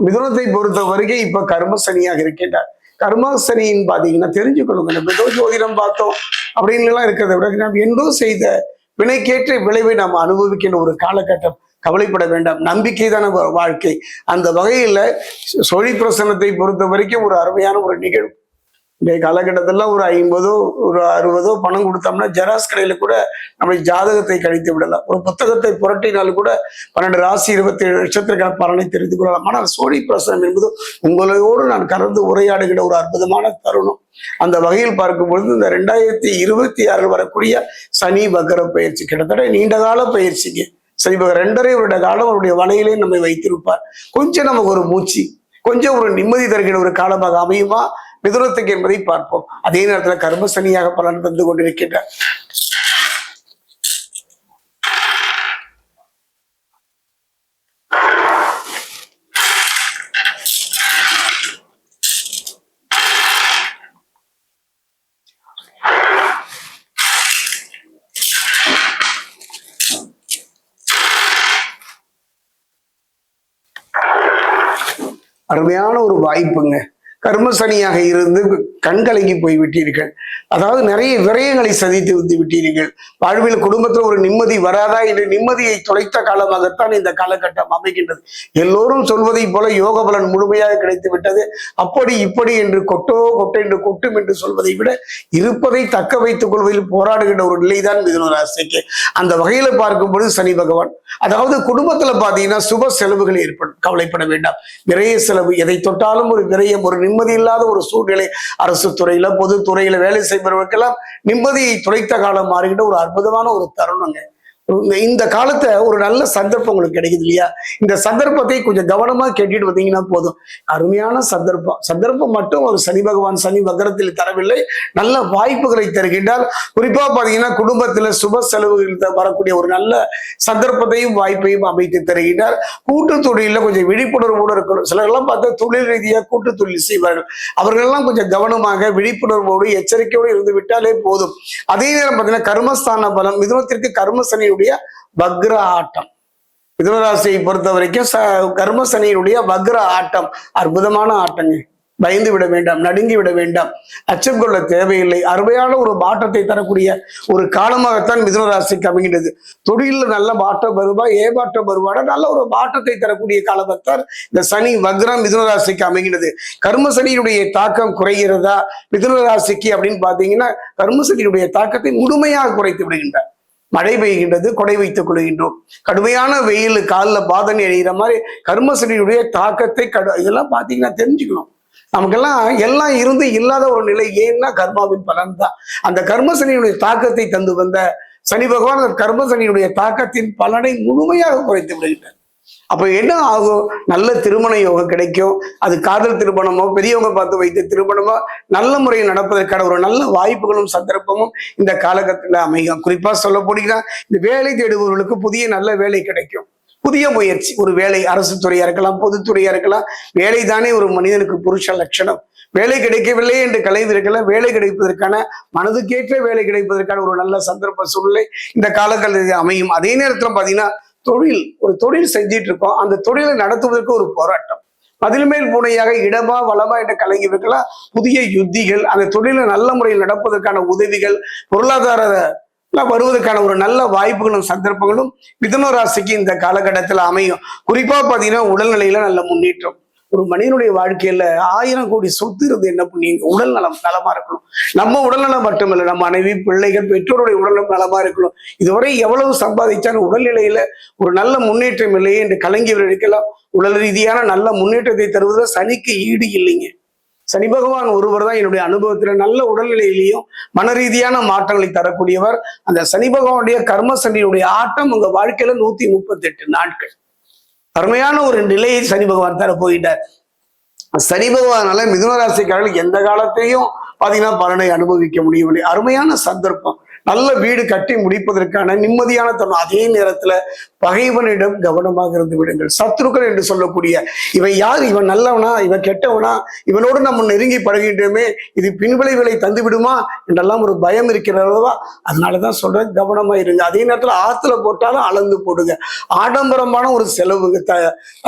மிதுனத்தை பொறுத்த வரைக்கும் இப்ப கர்ம சனியாக இருக்கின்றார். கர்ம சனின்னு பாத்தீங்கன்னா தெரிஞ்சுக்கொள்ளுங்க. நம்ம ஏதோ ஜோதிடம் பார்த்தோம் அப்படின்னு எல்லாம் இருக்கிறத விட நாம் என்றோ செய்த வினைக்கேற்ற விளைவை நாம் அனுபவிக்கின்ற ஒரு காலகட்டம். கவலைப்பட வேண்டாம், நம்பிக்கை தான வாழ்க்கை. அந்த வகையில சோழி பிரசனத்தை பொறுத்த வரைக்கும் ஒரு அருமையான ஒரு நிகழ்வு. இன்றைய காலகட்டத்தில் ஒரு 50 ஒரு 60 பணம் கொடுத்தோம்னா ஜெராக்ஸ் கடையில கூட நம்மளை ஜாதகத்தை கழித்து விடலாம். ஒரு புத்தகத்தை புரட்டினாலும் கூட 12 ராசி 27 நட்சத்திரக்கான பலனை தெரிந்து கொள்ளலாம். ஆனால் சோழி பிரசனம் என்பது உங்களோடு நான் கலந்து உரையாடுகிற ஒரு அற்புதமான தருணம். அந்த வகையில் பார்க்கும் பொழுது இந்த 2026 வரக்கூடிய சனி வக்ர பயிற்சி கிட்டத்தட்ட நீண்ட கால பயிற்சிக்கு சனி பகவான் 2.5 வருட காலம் அவருடைய வலையிலே நம்மை வைத்திருப்பார். கொஞ்சம் நமக்கு ஒரு மூச்சு, கொஞ்சம் ஒரு நிம்மதி தருகிற ஒரு காலமாக அமையுமா மிதுனத்துக்கு என்பதை பார்ப்போம். அதே நேரத்தில் கர்ம சனியாக பலன் தந்து கொண்டிருக்கின்றார். அருமையான ஒரு வாய்ப்புங்க. கர்ம சனியாக இருந்து கண்கலங்கி போய்விட்டீர்கள். அதாவது நிறைய விரயங்களை சதித்து வந்து விட்டீர்கள். வாழ்வில் குடும்பத்தில் ஒரு நிம்மதி வராதா என்று நிம்மதியை தொலைத்த காலமாகத்தான் இந்த காலகட்டம் அமைகின்றது. எல்லோரும் சொல்வதை போல யோக பலன் முழுமையாக கிடைத்து விட்டது, அப்படி இப்படி என்று கொட்டோ கொட்டை என்று கொட்டும் என்று சொல்வதை விட இருப்பதை தக்க வைத்துக் கொள்வதில் போராடுகின்ற ஒரு நிலைதான் மிதுன ராசிக்கு. அந்த வகையில பார்க்கும் பொழுது சனி பகவான், அதாவது குடும்பத்துல பாத்தீங்கன்னா சுப செலவுகள் ஏற்படும். கவலைப்பட வேண்டாம். விரய செலவு எதை தொட்டாலும் ஒரு விரயம், ஒரு நிம்மதி இல்லாத ஒரு சூழ்நிலை. அரசு துறையில பொது துறையில வேலை செய்பவர்களுக்கெல்லாம் நிம்மதியை துளைத்த காலம் மாறுகின்ற ஒரு அற்புதமான ஒரு தருணங்க. இந்த காலத்தை ஒரு நல்ல சந்தர்ப்பம் உங்களுக்கு கிடைக்குது இல்லையா? இந்த சந்தர்ப்பத்தை கொஞ்சம் கவனமா கேட்டுட்டு வந்தீங்கன்னா போதும். அருமையான சந்தர்ப்பம் மட்டும் ஒரு சனி பகவான் சனி வக்ரத்தில் தரவில்லை, நல்ல வாய்ப்புகளை தருகின்றார். குறிப்பா பாத்தீங்கன்னா குடும்பத்துல சுப செலவுகள் வரக்கூடிய ஒரு நல்ல சந்தர்ப்பத்தையும் வாய்ப்பையும் அமைத்து தருகின்றார். கூட்டு தொழில கொஞ்சம் விழிப்புணர்வோடு இருக்கணும். சிலரெல்லாம் பார்த்தா தொழில் ரீதியாக கூட்டு தொழில் செய்வார்கள். அவர்களெல்லாம் கொஞ்சம் கவனமாக விழிப்புணர்வோடு எச்சரிக்கையோடு இருந்து விட்டாலே போதும். அதே நேரம் பார்த்தீங்கன்னா கர்மஸ்தான பலம் மிதுனத்திற்கு கர்ம சனி வக்ர ஆட்டம். மிதுன ராசியை பொறுத்த வரைக்கும் கர்ம சனியினுடைய வக்ர ஆட்டம் அற்புதமான ஆட்டங்க. பயந்து விட வேண்டாம், நடுங்கி விட வேண்டாம், அச்சம் கொள்ள தேவையில்லை. அருமையான ஒரு மாற்றத்தை தரக்கூடிய ஒரு காலமாகத்தான் மிதுன ராசிக்கு அமைகின்றது. தொழில நல்ல மாற்றம் வருவா, ஏமாற்றம் வருவாட நல்ல ஒரு மாற்றத்தை தரக்கூடிய காலமாகத்தான் இந்த சனி வக்ரம் மிதுன ராசிக்கு அமைகின்றது. கர்ம சனியினுடைய தாக்கம் குறைகிறதா மிதுன ராசிக்கு அப்படின்னு பாத்தீங்கன்னா, கர்ம சனியினுடைய தாக்கத்தை முழுமையாக குறைத்து விடுகின்றார். மழை பெய்கின்றது, கொடை வைத்துக் கொள்கின்றோம். கடுமையான வெயில் காலில் பாதனை அடைகிற மாதிரி கர்மசனியுடைய தாக்கத்தை இதெல்லாம் பாத்தீங்கன்னா தெரிஞ்சுக்கணும். நமக்கெல்லாம் எல்லாம் இருந்து இல்லாத ஒரு நிலை. ஏன்னா கர்மாவின் பலன் தான். அந்த கர்ம சனியினுடைய தாக்கத்தை தந்து வந்த சனி பகவான் அந்த கர்ம சனியினுடைய தாக்கத்தின் பலனை முழுமையாக குறைத்து விடுகின்றார். அப்ப என்ன ஆகும்? நல்ல திருமண யோகம் கிடைக்கும். அது காதல் திருமணமோ பெரியவங்க பார்த்து வைத்த திருமணமோ நல்ல முறையில் நடப்பதற்கான ஒரு நல்ல வாய்ப்புகளும் சந்தர்ப்பமும் இந்த காலகட்டத்தில் அமையும். குறிப்பா சொல்ல போனீங்கன்னா இந்த வேலை தேடுபவர்களுக்கு புதிய நல்ல வேலை கிடைக்கும். புதிய முயற்சி, ஒரு வேலை, அரசு துறையா இருக்கலாம், பொதுத்துறையா இருக்கலாம். வேலை தானே ஒரு மனிதனுக்கு புருஷ லட்சணம். வேலை கிடைக்கவில்லை என்று கலைந்திருக்கலாம். வேலை கிடைப்பதற்கான மனதுக்கேற்ற வேலை கிடைப்பதற்கான ஒரு நல்ல சந்தர்ப்ப சூழ்நிலை இந்த காலகட்டத்தில் அமையும். அதே நேரத்தில் பாத்தீங்கன்னா ஒரு தொழில் செஞ்சிட்டு இருக்கோம். அந்த தொழிலை நடத்துவதற்கு ஒரு போராட்டம். அதில் மேல் பூனையாக இடமா வளமா என்று கலங்கியிருக்கலாம். புதிய யுத்திகள், அந்த தொழிலை நல்ல முறையில் நடப்பதற்கான உதவிகள், பொருளாதார வருவதற்கான ஒரு நல்ல வாய்ப்புகளும் சந்தர்ப்பங்களும் மிதுன ராசிக்கு இந்த காலகட்டத்தில் அமையும். குறிப்பா பாத்தீங்கன்னா உடல்நிலையில நல்ல முன்னேற்றம். ஒரு மனிதனுடைய வாழ்க்கையில 1000 கோடி சொத்து இருந்து என்ன பண்ணீங்க? உடல் நலம் நலமா இருக்கணும். நம்ம உடல்நலம் மட்டுமில்லை, நம்ம மனைவி, பிள்ளைகள், பெற்றோருடைய உடல்நலம் நலமா இருக்கணும். இதுவரை எவ்வளவு சம்பாதிச்சாலும் உடல்நிலையில ஒரு நல்ல முன்னேற்றம் இல்லையே என்று கலங்கியவர்களுக்கெல்லாம் உடல் ரீதியான நல்ல முன்னேற்றத்தை தருவதில் சனிக்கு ஈடு இல்லைங்க. சனி பகவான் ஒருவர் தான் என்னுடைய அனுபவத்துல நல்ல உடல்நிலையிலையும் மன ரீதியான மாற்றங்களை தரக்கூடியவர். அந்த சனி பகவானுடைய கர்ம சனியுடைய ஆட்டம் உங்க வாழ்க்கையில 138 நாட்கள் அருமையான ஒரு நிலையை சனி பகவான் தர போயிட்டார். சனி பகவானால மிதுன ராசிக்காரர்கள் எந்த காலத்தையும் பாத்தீங்கன்னா பலனை அனுபவிக்க முடியவில்லை. அருமையான சந்தர்ப்பம். நல்ல வீடு கட்டி முடிப்பதற்கான நிம்மதியான தருணம். அதே நேரத்துல பகைவனிடம் கவனமாக இருந்து விடுங்கள். சத்ருக்கள் என்று சொல்லக்கூடிய இவன் யார், இவன் நல்லவனா, இவன் கெட்டவனா, இவனோடு நம்ம நெருங்கி பழகிட்டோமே, இது பின்விளைவுகளை தந்து விடுமா என்றெல்லாம் ஒரு பயம் இருக்கிறதா. அதனாலதான் சொல்றேன், கவனமா இருங்க. அதே நேரத்துல ஆத்துல போட்டாலும் அளந்து போடுங்க. ஆடம்பரமான ஒரு செலவு,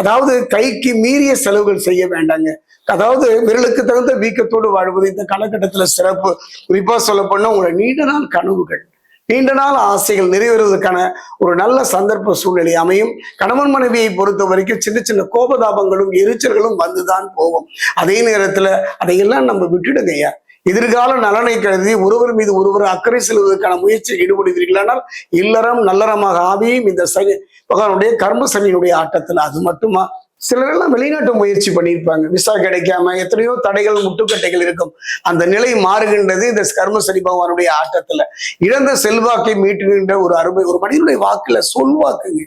அதாவது கைக்கு மீறிய செலவுகள் செய்ய வேண்டாங்க. அதாவது விரலுக்கு தகுந்த வீக்கத்தோடு வாழ்வது இந்த காலகட்டத்துல சிறப்பு. குறிப்பா சொல்ல போனா உங்களை நீண்ட நாள் கனவுகள், நீண்ட நாள் ஆசைகள் நிறைவேறுவதற்கான ஒரு நல்ல சந்தர்ப்ப சூழ்நிலை அமையும். கணவன் மனைவியை பொறுத்த வரைக்கும் சின்ன சின்ன கோபதாபங்களும் எரிச்சல்களும் வந்துதான் போகும். அதே நேரத்துல அதையெல்லாம் நம்ம விட்டுடுங்கய்யா. எதிர்கால நலனை கருதி ஒருவர் மீது ஒருவர் அக்கறை செல்வதற்கான முயற்சியில் ஈடுபடுவீர்களானால் இல்லறம் நல்லறமாக ஆவியும் இந்த சனி பகவானுடைய கர்ம சனியினுடைய ஆட்டத்துல. அது மட்டுமா, சிலரெல்லாம் வெளிநாட்டு முயற்சி பண்ணியிருப்பாங்க, விசா கிடைக்காம எத்தனையோ தடைகள் முட்டுக்கட்டைகள் இருக்கும். அந்த நிலை மாறுகின்றது இந்த கர்ம சனி பகவானுடைய ஆட்டத்துல. இழந்த செல்வாக்கை மீட்டுகின்ற ஒரு அருமை. ஒரு மனிதனுடைய வாக்குல சொல்வாக்குங்க,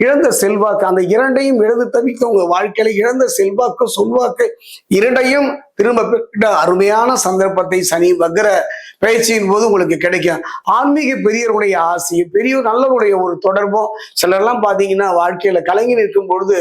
இழந்த செல்வாக்கு, அந்த இரண்டையும் இழந்து தவிக்க உங்க வாழ்க்கையில இழந்த செல்வாக்கு சொல்வாக்கு இரண்டையும் திரும்ப பெற்ற அருமையான சந்தர்ப்பத்தை சனி வக்ர பயிற்சியின் போது உங்களுக்கு கிடைக்கும். ஆன்மீக பெரியவருடைய ஆசையும் பெரிய நல்லவருடைய ஒரு தொடர்பும் சிலர்லாம் பாத்தீங்கன்னா வாழ்க்கையில கலங்கி நிற்கும் பொழுது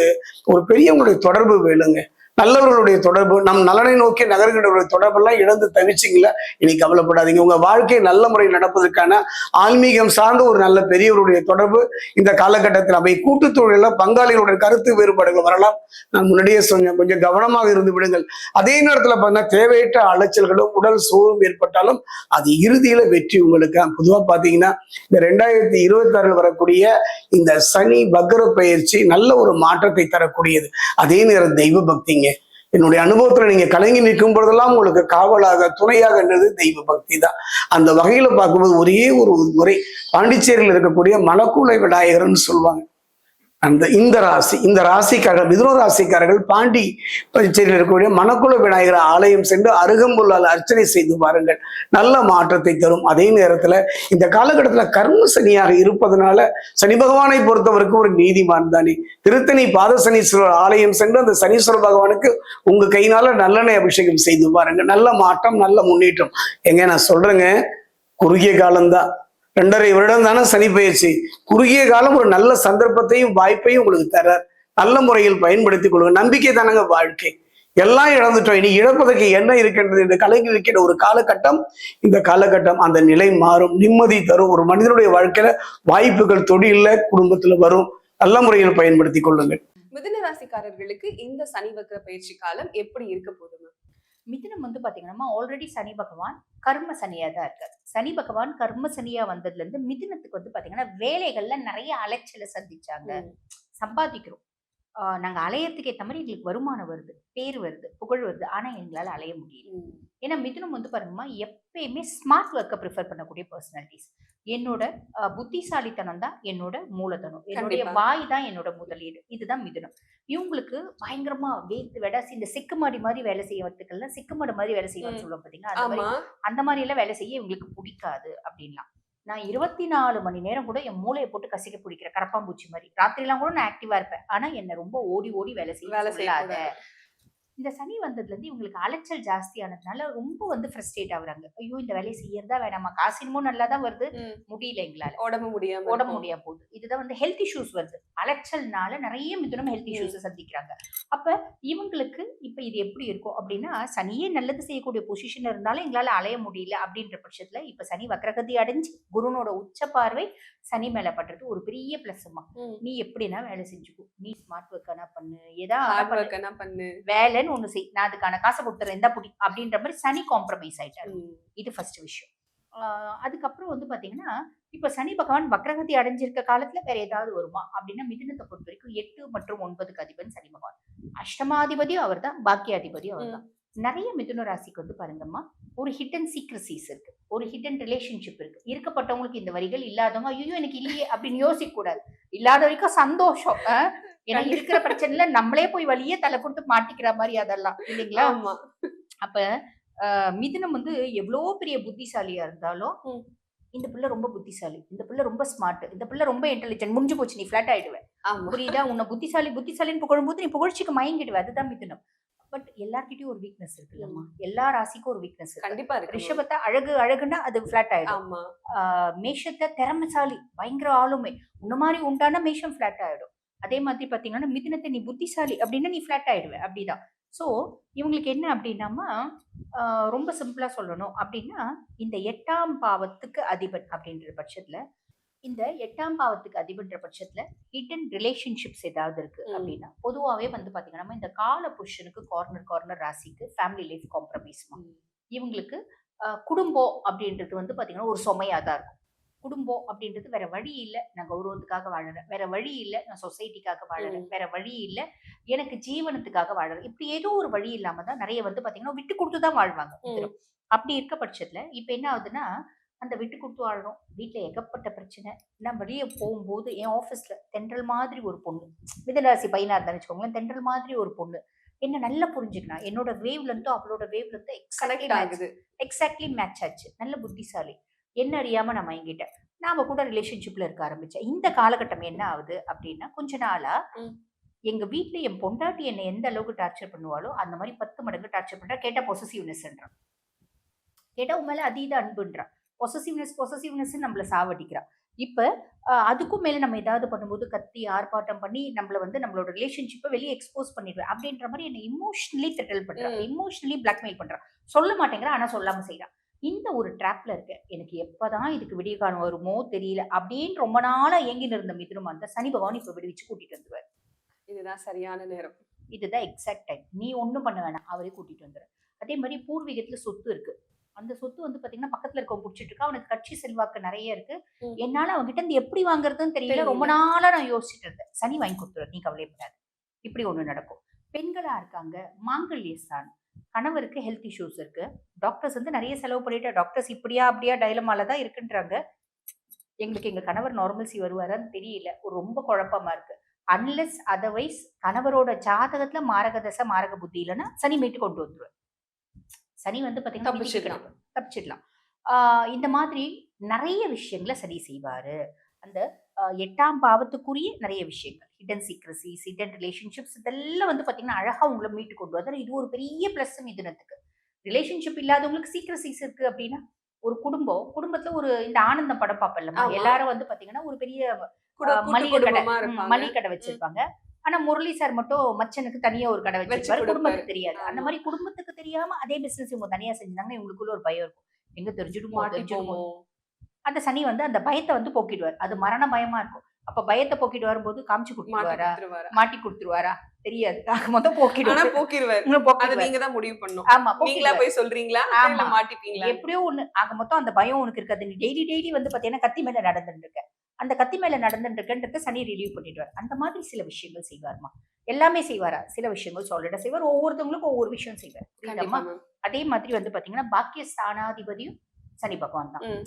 ஒரு பெரியவங்களுடைய தொடர்பு வேணுங்க. நல்லவர்களுடைய தொடர்பு, நம் நலனை நோக்கி நகர்கின்றவருடைய தொடர்பெல்லாம் இழந்து தவிச்சிங்களா, இனி கவலைப்படாதீங்க. உங்க வாழ்க்கை நல்ல முறையில் நடப்பதற்கான ஆன்மீகம் சார்ந்த ஒரு நல்ல பெரியவருடைய தொடர்பு இந்த காலகட்டத்தில் அவை. கூட்டு தொழில பங்காளிகளுடைய கருத்து வேறுபாடுகள் வரலாம். நான் முன்னாடியே சொன்னேன், கொஞ்சம் கவனமாக இருந்து விடுங்கள். அதே நேரத்துல பார்த்தீங்கன்னா தேவையற்ற அலைச்சல்களும் உடல் சோர்வும் ஏற்பட்டாலும் அது இறுதியில வெற்றி உங்களுக்கு. பொதுவா பாத்தீங்கன்னா இந்த 2026 வரக்கூடிய இந்த சனி வக்ர பயிற்சி நல்ல ஒரு மாற்றத்தை தரக்கூடியது. அதே நேரம் தெய்வ பக்திங்க. என்னுடைய அனுபவத்துல நீங்க கலங்கி நிற்கும் பொழுதெல்லாம் உங்களுக்கு காவலாக துணையாக என்றது தெய்வ பக்தி தான். அந்த வகையில பார்க்கும்போது ஒரே ஒரு முறை பாண்டிச்சேரியில் இருக்கக்கூடிய மணக்குளை விநாயகர்னு சொல்லுவாங்க. இந்த ராசிக்காரர்கள் மிதுன ராசிக்காரர்கள் பாண்டிச்சேரியில் இருக்கக்கூடிய மணக்குள விநாயகர் ஆலயம் சென்று அருகம்புல்லால் அர்ச்சனை செய்து பாருங்கள், நல்ல மாற்றத்தை தரும். அதே நேரத்துல இந்த காலகட்டத்துல கர்ம சனியாக இருப்பதனால சனி பகவானை பொறுத்தவரைக்கும் ஒரு நீதிமான் தானே. திருத்தணி பாத சனீஸ்வரர் ஆலயம் சென்று அந்த சனீஸ்வர பகவானுக்கு உங்க கையினால நல்லெண்ணெய் அபிஷேகம் செய்து பாருங்க, நல்ல மாற்றம், நல்ல முன்னேற்றம். எங்க நான் சொல்றேங்க, குறுகிய காலம்தான், 2.5 வருடம் தானே சனி பயிற்சி. குறுகிய காலம் ஒரு நல்ல சந்தர்ப்பத்தையும் வாய்ப்பையும் உங்களுக்கு தர நல்ல முறையில் பயன்படுத்திக் கொள்ளுங்க. நம்பிக்கை தானங்க வாழ்க்கை. எல்லாம் இழந்துட்டோம், இனி இழப்பதற்கு என்ன இருக்கின்றது என்று கலங்கி இருக்கின்ற ஒரு காலகட்டம் இந்த காலகட்டம். அந்த நிலை மாறும், நிம்மதி தரும். ஒரு மனிதனுடைய வாழ்க்கையில வாய்ப்புகள் தொழில குடும்பத்துல வரும். நல்ல முறையில் பயன்படுத்திக் கொள்ளுங்கள். மிதுன ராசிக்காரர்களுக்கு இந்த சனி வக்ர பயிற்சி காலம் எப்படி இருக்க போதுங்க? மிதுனம் வந்து பாத்தீங்கன்னா ஆல்ரெடி சனி பகவான் கர்ம சனியா தான் இருக்காரு. சனி பகவான் கர்ம சனியா வந்ததுல இருந்து மிதுனத்துக்கு வந்து பாத்தீங்கன்னா வேலைகள்ல நிறைய அலைச்சலை சந்திச்சாங்க. சம்பாதிக்கிறோம், நாங்க அலையறதுக்கு ஏற்ற மாதிரி எங்களுக்கு வருமானம் வருது, பேர் வருது, புகழ் வருது, ஆனா எங்களால அலைய முடியல. ஏன்னா மிதுனம் வந்து பாருங்கம்மா எப்பயுமே ஸ்மார்ட் ஒர்க்கை ப்ரிஃபர் பண்ணக்கூடிய பர்சனாலிட்டிஸ். என்னோட புத்திசாலித்தனம் தான் என்னோட மூலதனம், என்னுடைய கண்டிப்பா. வாய் தான் என்னோட முதலீடு. இதுதான் மிதுனம். இவங்களுக்கு பயங்கரமா வேத்து வெடாசி இந்த சிக்குமாடி மாதிரி வேலை செய்யறதுக்கெல்லாம் சிக்குமாடு மாதிரி வேலை செய்வான்னு சொல்லுவோம் பாத்தீங்கன்னா, அந்த மாதிரி ஆமா. அந்த மாதிரி எல்லாம் வேலை செய்ய இவங்களுக்கு பிடிக்காது அப்படின்லாம். நான் 24 மணி நேரம் கூட என் மூளையை போட்டு கசிக்க பிடிக்கிற கரப்பாம்பூச்சி மாதிரி. ராத்திரிலாம் கூட நான் ஆக்டிவா இருப்பேன். ஆனா என்ன ரொம்ப ஓடி ஓடி வேலை வேலை சொல்லாத. செய்யக்கூடாது. இந்த சனி வந்ததுல இருந்து இவங்களுக்கு அலைச்சல் ஜாஸ்தியானதுனால ரொம்ப வந்து ஃப்ரஸ்ட்ரேட் ஆகுறாங்க. ஐயோ இந்த வேலையை செய்யறதா வேணாமா, காசு என்னமோ நல்லா தான் வருது, ம். முடியல எங்களால, உடம்பு முடியாம உடம்பு இருக்கும். முடியாம போகுது. இதுதான் வந்து ஹெல்த் இஷ்யூஸ் வருது. அலைச்சல்னால நிறைய மிதுனம் ஹெல்த் இஷ்யூஸ் சந்திக்கிறாங்க. அப்ப இவங்களுக்கு இப்ப இது எப்படி இருக்கும் அப்படின்னா, சனியே நல்லது செய்யக்கூடிய பொசிஷன் இருந்தாலும் எங்களால அலைய முடியல அப்படின்ற பட்சத்துல இப்ப சனி வக்ரகதி அடைஞ்சு குருனோட உச்ச பார்வை சனி மேல பண்றது ஒரு பெரிய பிளஸ்மா. ம். நீ எப்படின்னா வேலை செஞ்சுக்கோ, நீ ஸ்மார்ட் ஒர்க் ஆனா பண்ணு, ஏதாவது ஹார்ட் பண்ணு, ஒர்க் என்ன பண்ணு. வேலைன்னு ஒண்ணு செய், நான் அதுக்கான காசை கொடுத்துறேன் எந்த புடி அப்படின்ற மாதிரி சனி காம்ப்ரமைஸ் ஆயிட்டாரு. ம். இது ஃபர்ஸ்ட் விஷயம். அதுக்கப்புறம் வந்து பாத்தீங்கன்னா, இப்ப சனி பகவான் வக்ரகதி அடைஞ்சிருக்க காலத்துல வேற ஏதாவது வருமா அப்படின்னா, மிதுனத்தை பொறுத்த வரைக்கும் 8 மற்றும் 9க்கு அதிபன் சனி பகவான். அஷ்டமாதிபதியும் அவர் தான், பாக்கியாதிபதியும் அவர் தான். நிறைய மிதுன ராசிக்கு வந்து பாருங்கம்மா, ஒரு ஹிடன் சீக்ரசிஸ் இருக்கு, ஒரு ஹிடன் ரிலேஷன்ஷிப் இருக்கு. இருக்கப்பட்டவங்களுக்கு இந்த வரிகள், இல்லாதவங்க ஐயோ எனக்கு இல்லையே அப்படின்னு யோசிக்க கூடாது. இல்லாத வரைக்கும் சந்தோஷம். ஏன்னா இருக்கிற பிரச்சனைல நம்மளே போய் வழியே தலை கொடுத்து மாட்டிக்கிற மாதிரி அதெல்லாம் இல்லைங்களா? ஆமா. அப்ப மிதுனம் வந்து எவ்வளோ பெரிய புத்திசாலியா இருந்தாலும், ம். இந்த பிள்ளை ரொம்ப புத்திசாலி, இந்த பிள்ளை ரொம்ப ஸ்மார்ட், இந்த பிள்ளை ரொம்ப இன்டெலிஜென்ட், முடிஞ்சு போச்சு நீ ஃபிளாட் ஆயிடுவ. ஆமா. புரியுதா? உன்னை புத்திசாலி புத்திசாலின்னு புகழும்போது நீ புகழ்ச்சிக்கு மயங்கிடுவ. அதுதான் மிதுனம். பட் எல்லார்கிட்டயும் ஒரு வீக்னஸ் இருக்குல்லம்மா. எல்லா ராசிக்கும் ஒரு வீக்னஸ் இருக்கு. கண்டிப்பா இருக்கு. ரிஷபத்தை அழகு அழகுன்னா அது ஃபிளாட் ஆயிடும். ஆமா. மேஷத்தை திறமைசாலி, பயங்கர ஆளுமை, உன்ன மாதிரி உண்டான மேஷம் ஃபிளாட் ஆயிடும். அதே மாதிரி பாத்தீங்கன்னா மிதுனத்தை நீ புத்திசாலி அப்படின்னா நீ ஃபிளாட் ஆயிடுவ. அப்படிதான். ஸோ இவங்களுக்கு என்ன அப்படின்னாமா, ரொம்ப சிம்பிளா சொல்லணும் அப்படின்னா, இந்த 8ஆம் பாவத்துக்கு அதிபன் அப்படின்ற பட்சத்துல, இந்த 8ஆம் பாவத்துக்கு அதிபன்ற பட்சத்துல ஹிடன் ரிலேஷன்ஷிப்ஸ் ஏதாவது இருக்கு ம். அப்படின்னா, பொதுவாவே வந்து பாத்தீங்கன்னா நம்ம இந்த கால புருஷனுக்கு கார்னர் ராசிக்கு ஃபேமிலி லைஃப் காம்ப்ரமைஸ்மா. ம். இவங்களுக்கு குடும்பம் அப்படின்றது வந்து பாத்தீங்கன்னா ஒரு சுமையா தான் இருக்கும். குடும்பம் அப்படின்றது வேற வழி இல்ல, நான் கௌரவத்துக்காக வாழறேன், வேற வழி இல்ல, நான் சொசைட்டிக்காக வாழறேன், ம். வேற வழி இல்ல, எனக்கு ஜீவனத்துக்காக வாழறேன். இப்படி ஏதோ ஒரு வழி இல்லாம தான் நிறைய வந்து பாத்தீங்கன்னா விட்டு கொடுத்து தான் வாழ்வாங்க. ம். அப்படி இருக்க பட்சத்துல இப்ப என்ன ஆகுதுன்னா, அந்த விட்டு கொடுத்து வாழ்றோம், வீட்டுல ஏகப்பட்ட பிரச்சனை. நான் வெளியே போகும்போது என் ஆபீஸ்ல தென்றல் மாதிரி ஒரு பொண்ணு, மிதனராசி பையனா இருந்தான்னு வச்சுக்கோங்களேன், தென்றல் மாதிரி ஒரு பொண்ணு என்ன நல்லா புரிஞ்சுக்கினா, என்னோட வேவ் லென்த்தும் அவளோட வேவ் லென்த்தும் கனெக்ட் ஆகுது. எக்ஸாக்ட்லி மேட்ச் ஆச்சு. நல்ல புத்திசாலி. என்ன அறியாம நான் மயங்கிட்டேன். நாம கூட ரிலேஷன்ஷிப்ல இருக்க ஆரம்பிச்சேன். இந்த காலகட்டம் என்ன ஆகுது அப்படின்னா, கொஞ்ச நாளா ம். எங்க வீட்ல என் பொண்டாட்டி என்னை எந்த அளவுக்கு டார்ச்சர் பண்ணுவாளோ அந்த மாதிரி 10 மடங்கு டார்ச்சர் பண்றா. கேட்டா பொசசிவ்னஸ்ன்றான். கேட்டா உன் மேல அதீத அன்புன்றான். பொசசிவ்னஸ் நம்மள சாவடிக்கிறா. இப்ப அதுக்கும் மேல நம்ம ஏதாவது பண்ணும்போது கத்தி ஆர்ப்பாட்டம் பண்ணி நம்மள வந்து நம்மளோட ரிலேஷன்ஷிப்பை வெளியே எக்ஸ்போஸ் பண்ணிடுவேன் அப்படின்ற மாதிரி என்ன இமோஷனலி த்ரெட்டல் பண்றா, இமோஷனலி பிளாக்மெயில் பண்றா. சொல்ல மாட்டேங்கிறா, ஆனா சொல்லாம செய்றா. இந்த ஒரு ட்ராப்ல இருக்க. எனக்கு எப்பதான் இதுக்கு விடிய காலம் வருமோ தெரியல அப்படின்னு ரொம்ப நாளா ஏங்கின்னு இருந்த மிதுனம் அந்த சனி பகவான் இப்ப விடுவிச்சு கூட்டிட்டு வந்துருவாரு. இதுதான் சரியான நேரம். இதுதான் எக்ஸாக்ட் டைம். நீ ஒண்ணும் பண்ண வேணாம், அவரே கூட்டிட்டு வந்துரு. அதே மாதிரி பூர்வீகத்துல சொத்து இருக்கு. அந்த சொத்து வந்து பாத்தீங்கன்னா பக்கத்துல இருக்கவன் புடிச்சிட்டு இருக்கா. அவனுக்கு கட்சி செல்வாக்கு நிறைய இருக்கு. ம். என்னால அவன்கிட்ட இருந்து எப்படி வாங்குறதுன்னு தெரியல. தெரியல. ரொம்ப நாளா நான் யோசிச்சுட்டு இருந்தேன். சனி வாங்கி கொடுத்துரு, நீ கவலைப்படாத. இப்படி ஒண்ணு நடக்கும். பெண்களா இருக்காங்க, மாங்கல்ய ஸ்தானம், கணவருக்கு ஹெல்த் இஷ்யூஸ் இருக்கு. டாக்டர்ஸ் வந்து நிறைய செலவு பண்ணிட்டு, டாக்டர்ஸ் இப்படியா அப்படியா டைலமால தான் இருக்குன்றாங்க. எங்களுக்கு எங்க கணவர் நார்மல்சி வருவாரான்னு தெரியல. ஒரு ரொம்ப குழப்பமா இருக்கு. அன்லெஸ் அதர்வைஸ் கணவரோட ஜாதகத்துல மாரக தசை மாரக புத்தி இல்லைன்னா சனி மீட்டு கொண்டு வந்துருவார். சனி வந்து பாத்தீங்கன்னா தப்பிச்சிடலாம். தப்பிச்சிடலாம். இந்த மாதிரி நிறைய விஷயங்களை சரி செய்வாரு. அந்த 8ஆம் பாவத்துக்குரிய நிறைய விஷயங்கள், ஹிடன் சீக்ரசிஸ், ஹிடன் ரிலேஷன்ஷிப்ஸ், இதெல்லாம் வந்து பாத்தீங்கன்னா அழகா உங்களை மீட்டு கொண்டு வந்தாரு. இது ஒரு பெரிய பிளஸ் மிதுனத்துக்கு. ரிலேஷன்ஷிப் இல்லாதவங்களுக்கு சீக்ரசிஸ் இருக்கு அப்படின்னா, ஒரு குடும்பத்துல ஒரு இந்த ஆனந்தம் படம் பாப்பல்லமா, ஆமா. எல்லாரும் வந்து பாத்தீங்கன்னா ஒரு பெரிய கூட்டு மளிகை கடை குடும்பமா இருப்பாங்க. மளிகை கடை வச்சிருப்பாங்க. ஆனா முரளி சார் மட்டும் மச்சனுக்கு தனியா ஒரு கடை வச்சு வச்சிருப்பாரு, கொடுப்பாரு. குடும்பத்துக்கு தெரியாது. அந்த ஆமா. மாதிரி குடும்பத்துக்கு தெரியாம அதே பிசினஸ் இவங்க தனியா செஞ்சாங்கன்னா இவங்களுக்குள்ள ஒரு பயம் இருக்கும். எங்க தெரிஞ்சிடுமோ மாட்டிப்போமோ. அந்த சனி வந்து அந்த பயத்தை வந்து போக்கிடுவார். அது மரண பயமா இருக்கும். அப்ப பயத்தை போக்கிட்டு வரும்போது காமிச்சு மாட்டி கொடுத்துருவாரா, கொடுத்துருவாரு. மாட்டி கொடுத்துருவாரா தெரியாது. மொத்தம் ஆனா போக்கிடுவாரு. போக்கிருவாரு. இன்னும் அது போக்கிடுவாரு. நீங்க தான் முடிவு பண்ணணும். ஆமா, நீங்களா போக்கிடுவாரு. போய் சொல்றீங்களா ஆமா. இல்ல மாட்டிப்பீங்களா? எப்படியோ ஒண்ணு ஆக மொத்தம் அந்த பயம் உனக்கு இருக்காது. நீ டெய்லி வந்து பாத்தீங்கன்னா கத்தி மேல நடந்துட்டு இருக்க. அந்த கத்தி மேல நடந்துட்டு இருக்கன்றத சனி ரிலீவ் பண்ணிடுவார். அந்த மாதிரி சில விஷயங்கள் செய்வார்மா. எல்லாமே செய்வாரா, சில விஷயங்கள் சாலிடா செய்வார். ஒவ்வொருத்தவங்களுக்கும் ஒவ்வொரு விஷயம் செய்வார். கண்டிப்பா புரியுதாம்மா? மேம். அதே மாதிரி வந்து பாத்தீங்கன்னா பாக்கிய ஸ்தானாதிபதியும் சனி பகவான் தான். ம்.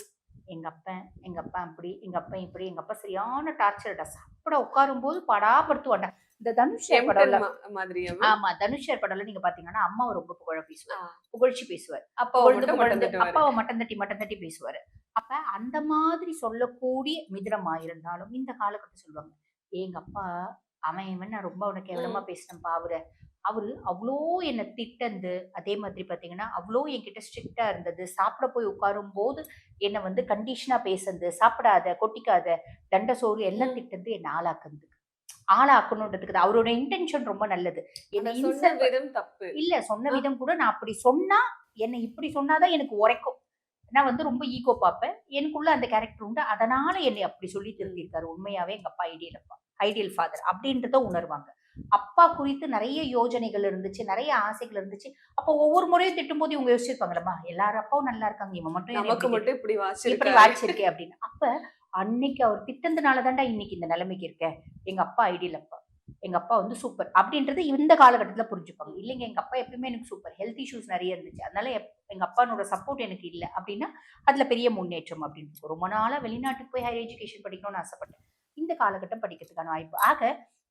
எங்க அப்பா அப்படி, எங்க அப்பா இப்படி, எங்க அப்பா சரியான டார்ச்சர்டா. சாப்பிட உட்காரும் போது படாப்படுத்துவாண்டா. இந்த தனுஷர் படம்ல, மாதிரியா? ஆமா தனுஷர் படம்ல நீங்க பாத்தீங்கன்னா அம்மாவை ரொம்ப பேசுவார், புகழ்ச்சி பேசுவார், அப்போ அப்பாவை மட்டம் தட்டி பேசுவாரு. அப்ப அந்த மாதிரி சொல்லக்கூடிய மிதுனமா இருந்தாலும் இந்த காலகட்டம் சொல்லுவாங்க, எங்க அப்பா அவன் நான் ரொம்ப அவனை கேவலமா பேசினேன் அவரு அவ்வளோ என்னை திட்டந்து, அதே மாதிரி பாத்தீங்கன்னா அவ்வளோ என்கிட்ட ஸ்ட்ரிக்டா இருந்தது. சாப்பிட போய் உட்காரும் போது என்னை வந்து கண்டிஷனா பேசுறது, சாப்பிடாத, கொட்டிக்காத, தண்ட சோறு எல்லாம் திட்டந்து என்னை ஆளாக்கணுன்றதுக்கு அவரோட இன்டென்ஷன் ரொம்ப நல்லது. என்ன சொன்ன விதம் தப்பு இல்ல, சொன்ன விதம் கூட நான் அப்படி சொன்னா என்னை இப்படி சொன்னாதான் எனக்கு உரைக்கும். நான் வந்து ரொம்ப ஈகோ பார்ப்பேன், எனக்குள்ள அந்த கேரக்டர் உண்டு, அதனால என்னை அப்படி சொல்லி திருத்திருக்காரு. உண்மையாவே எங்க அப்பா ஐடியல் ஃபாதர் அப்படின்றத உணர்வாங்க. அப்பா குறித்து நிறைய யோஜனைகள் இருந்துச்சு, நிறைய ஆசைகள் இருந்துச்சு. அப்போ ஒவ்வொரு முறையும் திட்டும் போது இவங்க யோசிச்சிருப்பாங்களா, எல்லாரும் அப்பாவும் நல்லா இருக்காங்க, இவன் மட்டும் நமக்கு மட்டும் இப்படி வாச்சிருக்கே அப்படின்னு. அப்ப அன்னைக்கு அவர் திட்டந்தனால தான்டா இன்னைக்கு இந்த நிலைமைக்கு இருக்க. எங்க அப்பா ஐடியல் அப்பா, எங்க அப்பா வந்து சூப்பர் அப்படின்றது இந்த காலகட்டத்துல புரிஞ்சுப்பாங்க. இல்லைங்க எங்க அப்பா எப்பயுமே எனக்கு சூப்பர், ஹெல்த் இஷ்யூஸ் நிறைய இருந்துச்சு, அதனால எங்க அப்பானோட சப்போர்ட் எனக்கு இல்லை அப்படின்னா அதுல பெரிய முன்னேற்றம் அப்படின்னு. ரொம்ப நாளா வெளிநாட்டுக்கு போய் ஹையர் எஜுகேஷன் படிக்கணும்னு ஆசைப்பட்டேன். இந்த காலகட்டம் படிக்கிறதுக்கான வாய்ப்பு. ஆக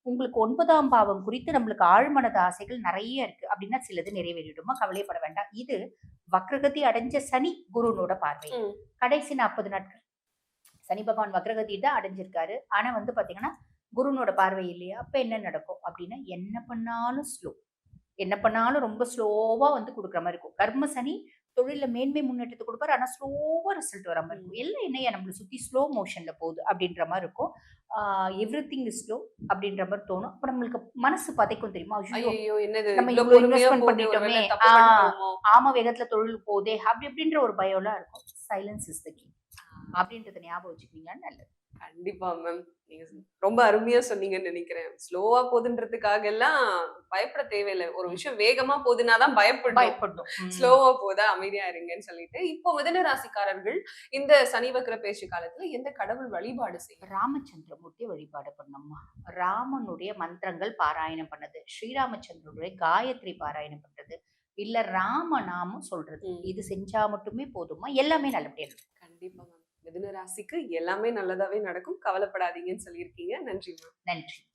உங்களுக்கு 9ஆம் பாவம் குறித்து நம்மளுக்கு ஆழ்மனது ஆசைகள் நிறைய இருக்கு அப்படின்னா சிலது நிறைவேறிடுமா, கவலைப்பட வேண்டாம். இது வக்ரகதி அடைஞ்ச சனி குருனோட பார்வை. கடைசி 40 நாட்கள் சனி பகவான் வக்ரகதி தான் அடைஞ்சிருக்காரு. ஆனா வந்து பாத்தீங்கன்னா குருனோட பார்வை இல்லையா, அப்ப என்ன நடக்கும் அப்படின்னா என்ன பண்ணாலும் ரொம்ப ஸ்லோவா வந்து கொடுக்குற மாதிரி இருக்கும். கர்ம சனி தொழில மேன்மை முன்னேற்றத்தை கொடுப்பாரு, ஆனா ஸ்லோவா ரிசல்ட் வர மாதிரி இருக்கும். எல்லாம் என்னையா நம்மளை சுத்தி ஸ்லோ மோஷன்ல போகுது அப்படின்ற மாதிரி இருக்கும். எவ்ரிதிங் இஸ் ஸ்லோ அப்படின்ற மாதிரி தோணும். அப்ப நம்மளுக்கு மனசு பதைக்கும் தெரியுமா, நம்ம இவ்வளவு இன்வெஸ்ட்மெண்ட் பண்ணிட்டோமே, ஆம வேகத்துல தொழில் போதே அப்படின்ற ஒரு பயம் எல்லாம் இருக்கும். சைலன்ஸ் இஸ் த கீ அப்படின்றத ஞாபகம் வச்சுக்கிட்டீங்கன்னா நல்லது. கண்டிப்பா மேம், நீங்க ரொம்ப அருமையா சொன்னீங்கன்னு நினைக்கிறேன். ஸ்லோவா போகுதுன்றதுக்காக எல்லாம் பயப்பட தேவையில்லை. ஒரு விஷயம் வேகமா போகுதுன்னாதான் பயப்படணும். ஸ்லோவா போதா அமைதியா இருங்கன்னு சொல்லிட்டு, இப்போ மிதுன ராசிக்காரர்கள் இந்த சனி வக்ர பேச்சு காலத்துல எந்த கடவுள் வழிபாடு செய்யும்? ராமச்சந்திரமூர்த்தி வழிபாடு பண்ணோம்மா. ராமனுடைய மந்திரங்கள் பாராயணம் பண்ணது, ஸ்ரீராமச்சந்திரனுடைய காயத்ரி பாராயணம் பண்றது, இல்ல ராமநாமம் சொல்றது, இது செஞ்சா மட்டுமே போதுமா, எல்லாமே நல்லபடியா இருக்கும். கண்டிப்பா மேம், மிதுன ராசிக்கு எல்லாமே நல்லதாவே நடக்கும், கவலைப்படாதீங்கன்னு சொல்லியிருக்கீங்க. நன்றி மேம். நன்றி.